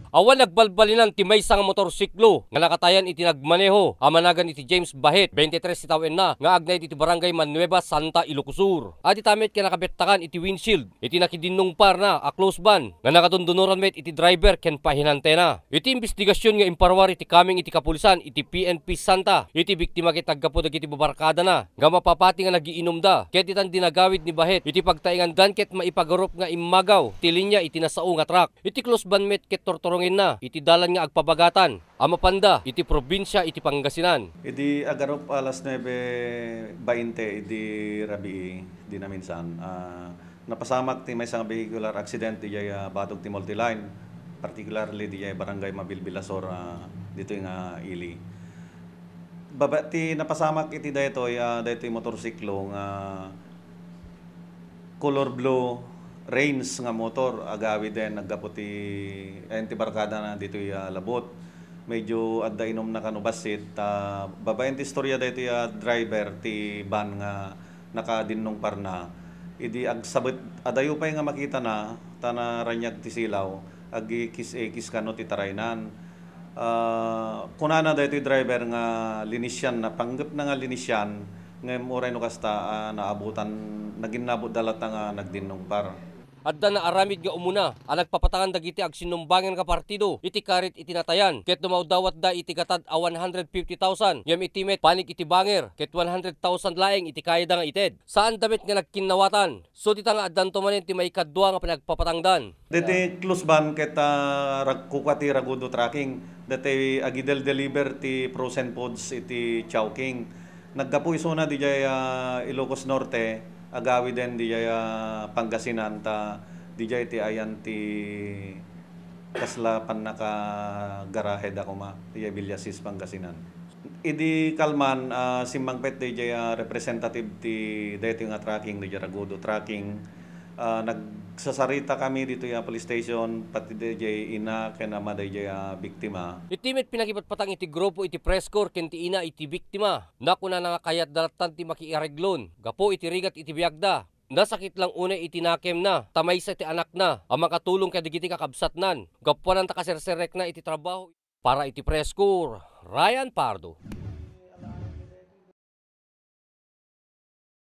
Awan nagbalbalinan ti maysa nga motorsiklo nga nakatayan iti nagmaneho amanagan iti James Bahit 23 tawen na nga agnay iti barangay Manueva Santa Ilocosur. Adi tamit ka nakabettakan iti windshield iti nakidinong par na a close ban nga nakadundunuran met iti driver ken pahinantena. Iti investigasyon nga imparwar iti kaming iti kapulisan iti PNP Santa iti biktima ket aggapo dagiti babarkada na nga mapapati nga nagiinom da ket itan dinagawid ni Bahit iti pagtaingan dan ket maipagarup nga imagaw ti linya iti nasao nga truck. Iti close ban met ket tortorongin na iti dalan nga agpabagatan amapanda iti probinsya iti Pangasinan. Idi agarop alas 9:20 idi rabii di na minsan. Napasamak ti may isang vehicular accident di batog ti multiline, particularly di barangay Mabilbilasor dito nga Ili. Ti napasamak iti daytoy motorsiklo nga color blue Reigns nga motor agawi din naggaputi ti barkada na dito labot. Medyo adda inom na kanubasit. Babaen ti istorya dito driver ti van nga nakadinnong parna. Idi agsabit adayo pa nga makita na tana ranyag ti silaw agi kis kano ti taraynan. Kunana dito driver nga linisyan na panggap na nga linisyan nga moray no kasta naabutan naginabot dalata nga nagdinnong par. Adda na aramid nga umuna ang nagpapatangan dagiti agsinumbangan ka partido iti karit iti natayan ket dumawdawat da iti katad a 150,000 yam itimet panik iti banger ket 100,000 laeng iti kayda nga ited saan damit nga nagkinawatan so dita nga addan to manen ti maikadua nga pinagpapatangdan. Dati close ban ket kukati ragudo tracking dati agidel deliver ti frozen foods iti Chowking naggapu isuna di Ilocos Norte agawi din di Pangasinan ta di ti ayan ti kasla pan naka garahe da kuma di Villasis Pangasinan. Idi kalman simmangpet di representative ti dati nga tracking di Ragudo tracking nagsasarita kami dito police station pati di ina ken ama di biktima. Itimet pinagipatpatang iti grupo iti press corps ken ti ina iti biktima nakuna nga kayat dalatan ti makiareglon gapo iti rigat iti biagda. Nasakit lang una itinakem na, tamay sa iti anak na, ang makatulong kadigiti kakabsatnan, gapuan ang takaserserek na iti trabaho. Para iti press corps, Ryan Pardo.